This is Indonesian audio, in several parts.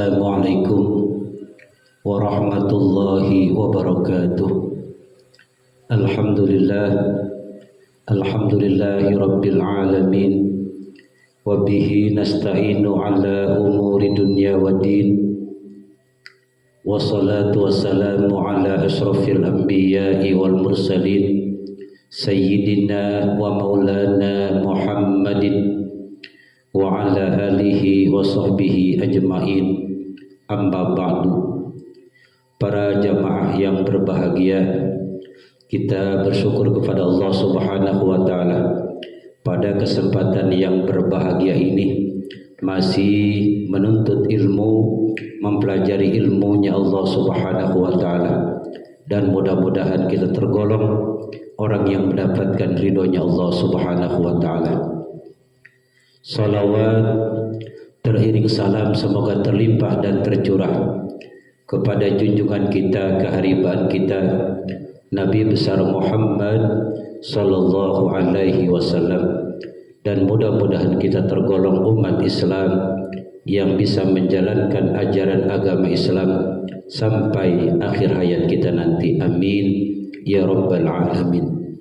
Assalamualaikum warahmatullahi wabarakatuh. Alhamdulillahi rabbil alamin. Wa bihi nasta'inu ala umuri dunya waddin. Wassalatu wassalamu ala ashrafil anbiya'i wal mursalin Sayyidina wa maulana Muhammadin wa ala alihi wa sahbihi ajma'in. Amma ba'du. Para jamaah yang berbahagia, kita bersyukur kepada Allah Subhanahu wa taala pada kesempatan yang berbahagia ini masih menuntut ilmu, mempelajari ilmunya Allah Subhanahu wa taala, dan mudah-mudahan kita tergolong orang yang mendapatkan ridhonya Allah Subhanahu wa taala. Salawat teriring salam semoga terlimpah dan tercurah kepada junjungan kita, keharibaan kita, Nabi besar Muhammad sallallahu alaihi wasallam, dan mudah-mudahan kita tergolong umat Islam yang bisa menjalankan ajaran agama Islam sampai akhir hayat kita nanti. Amin ya rabbal alamin.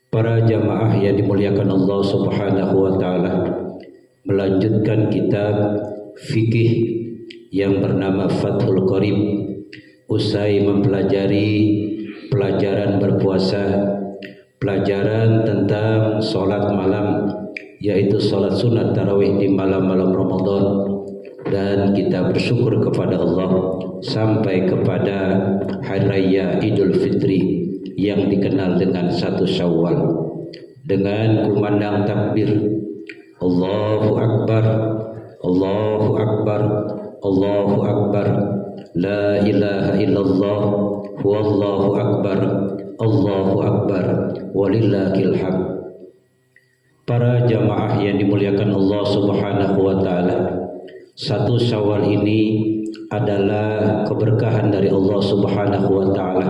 Para jamaah yang dimuliakan Allah Subhanahu wa taala, melanjutkan kitab fikih yang bernama Fathul Qarib. Usai mempelajari pelajaran berpuasa, pelajaran tentang sholat malam, yaitu sholat sunat tarawih di malam-malam Ramadan, dan kita bersyukur kepada Allah sampai kepada hari raya Idul Fitri yang dikenal dengan 1 Syawal, dengan kumandang takbir Allahu Akbar, Allahu Akbar, Allahu Akbar, La ilaha illallah, Wallahu Akbar, Allahu Akbar, walillahil hamd. Para jamaah yang dimuliakan Allah Subhanahu wa taala, 1 Syawal ini adalah keberkahan dari Allah Subhanahu wa taala,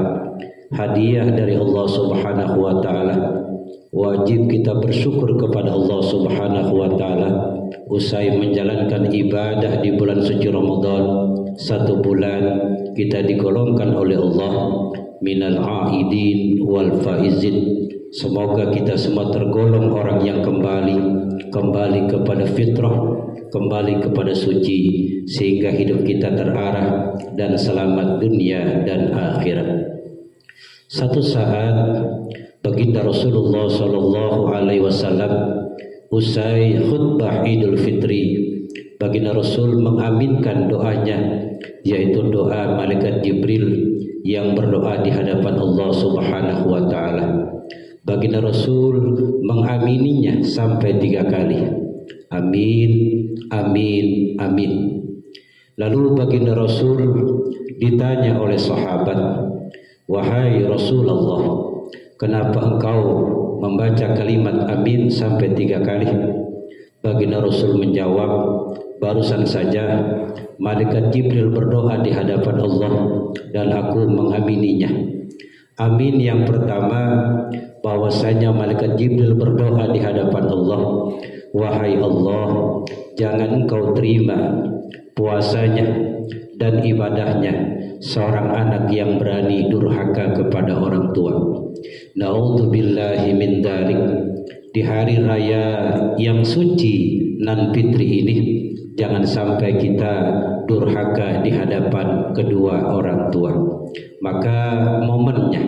hadiah dari Allah Subhanahu wa taala. Wajib kita bersyukur kepada Allah Subhanahu wa taala usai menjalankan ibadah di bulan suci Ramadan. 1 bulan kita digolongkan oleh Allah minal aidin wal faizin. Semoga kita semua tergolong orang yang kembali kepada fitrah, kembali kepada suci, sehingga hidup kita terarah dan selamat dunia dan akhirat. Satu saat baginda Rasulullah sallallahu alaihi wasallam usai khutbah Idul Fitri, baginda Rasul mengaminkan doanya, yaitu doa malaikat Jibril yang berdoa di hadapan Allah Subhanahu wa taala. Baginda Rasul mengamininya sampai 3 kali. Amin, amin, amin. Lalu baginda Rasul ditanya oleh sahabat, "Wahai Rasulullah, kenapa engkau membaca kalimat amin sampai 3 kali?" Baginda Rasul menjawab, "Barusan saja malaikat Jibril berdoa di hadapan Allah dan aku mengamininya." Amin yang pertama, bahwasanya malaikat Jibril berdoa di hadapan Allah, "Wahai Allah, jangan engkau terima puasanya dan ibadahnya seorang anak yang berani durhaka kepada orang tua. Na'udzubillahi min dzalik." Di hari raya yang suci nan fitri ini, jangan sampai kita durhaka di hadapan kedua orang tua. Maka momennya,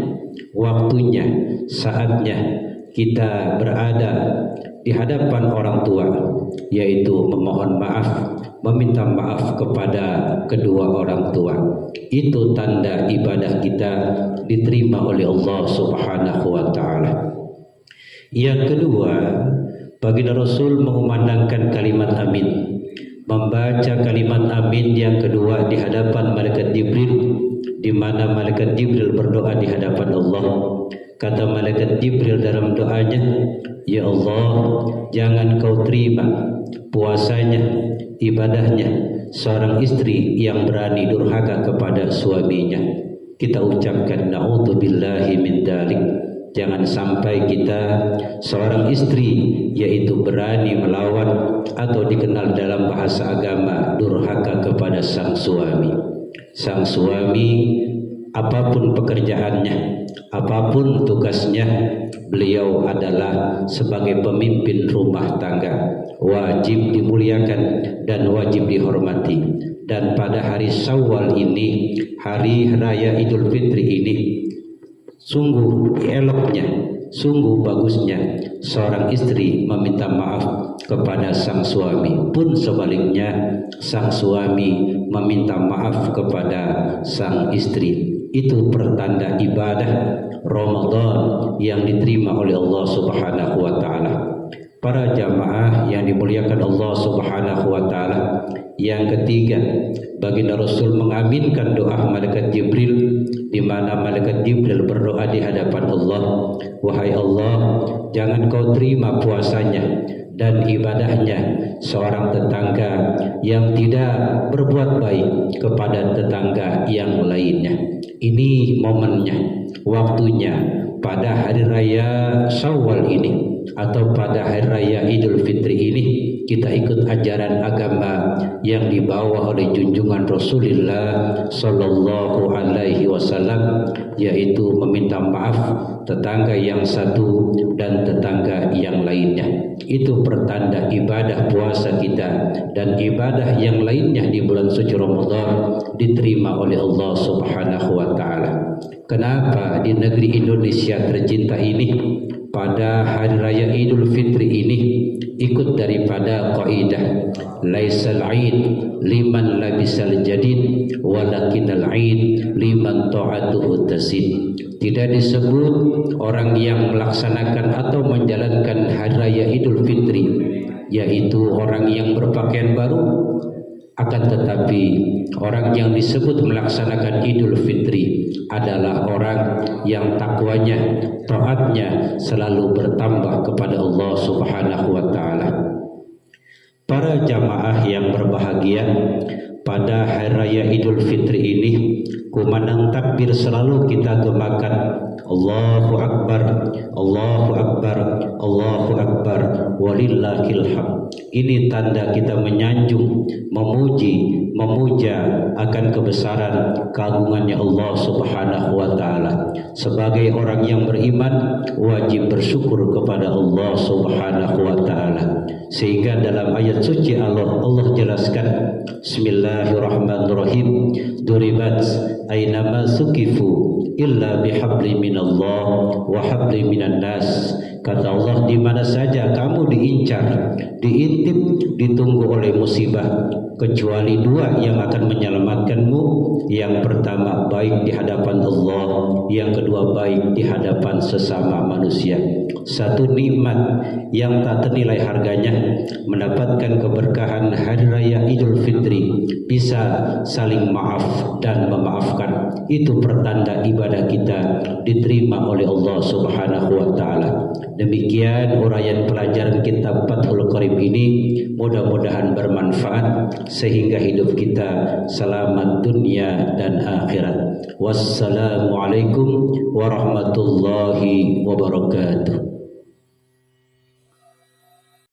waktunya, saatnya kita berada di hadapan orang tua, yaitu memohon maaf, meminta maaf kepada kedua orang tua. Itu tanda ibadah kita diterima oleh Allah Subhanahu wa taala. Yang kedua, baginda Rasul mengumandangkan kalimat amin, membaca kalimat amin yang kedua di hadapan malaikat Jibril, di mana malaikat Jibril berdoa di hadapan Allah. Kata malaikat Jibril dalam doanya, "Ya Allah, jangan kau terima puasanya, ibadahnya seorang istri yang berani durhaka kepada suaminya." Kita ucapkan na'udzubillahi min dzalik. Jangan sampai kita seorang istri yaitu berani melawan atau dikenal dalam bahasa agama durhaka kepada sang suami. Sang suami apapun pekerjaannya, apapun tugasnya, beliau adalah sebagai pemimpin rumah tangga, wajib dimuliakan dan wajib dihormati. Dan pada hari Syawal ini, hari raya Idul Fitri ini, sungguh eloknya, sungguh bagusnya seorang istri meminta maaf kepada sang suami, pun sebaliknya sang suami meminta maaf kepada sang istri. Itu pertanda ibadah Ramadan yang diterima oleh Allah Subhanahu wa taala. Para jamaah yang dimuliakan Allah Subhanahu wa taala, yang ketiga, baginda Rasul mengaminkan doa malaikat Jibril, di mana malaikat Jibril berdoa di hadapan Allah, wahai Allah, jangan kau terima puasanya dan ibadahnya seorang tetangga yang tidak berbuat baik kepada tetangga yang lainnya. Ini momennya, waktunya pada hari raya Syawal ini atau pada hari raya Idul Fitri ini, kita ikut ajaran agama yang dibawa oleh junjungan Rasulullah Sallallahu Alaihi Wasallam, yaitu meminta maaf tetangga yang satu dan tetangga yang lainnya. Itu pertanda ibadah puasa kita dan ibadah yang lainnya di bulan suci Ramadan diterima oleh Allah Subhanahu wa taala. Kenapa di negeri Indonesia tercinta ini pada hari raya Idul Fitri ini ikut daripada kaidah laisal aid liman labisal jadid walakinal aid liman ta'atuhu tasid. Tidak disebut orang yang melaksanakan atau menjalankan hari raya Idul Fitri yaitu orang yang berpakaian baru, akan tetapi orang yang disebut melaksanakan Idul Fitri adalah orang yang takwanya, taatnya selalu bertambah kepada Allah Subhanahu wa taala. Para jamaah yang berbahagia, pada hari raya Idul Fitri ini kumandang takbir selalu kita gemakan Allahu Akbar, Allahu Akbar, Allahu Akbar, walillahil hamd. Ini tanda kita menyanjung, memuji, memuja akan kebesaran keagungannya Allah Subhanahu wa taala. Sebagai orang yang beriman wajib bersyukur kepada Allah Subhanahu wa taala. Sehingga dalam ayat suci Allah jelaskan, Bismillahirrahmanirrahim, duribat aynama sukifu illa bihabli minallah wa habli minan nas. Kata Allah, di mana saja kamu diincar, diintip, ditunggu oleh musibah, kecuali dua yang akan menyelamatkanmu. Yang pertama baik di hadapan Allah, yang kedua baik di hadapan sesama manusia. Satu nikmat yang tak ternilai harganya, mendapatkan keberkahan hari raya Idul Fitri, bisa saling maaf dan memaafkan. Itu pertanda ibadah kita diterima oleh Allah Subhanahu wa taala. Demikian uraian pelajaran kitab Fathul Qarib ini, mudah-mudahan bermanfaat sehingga hidup kita selamat dunia dan akhirat. Wassalamualaikum warahmatullahi wabarakatuh.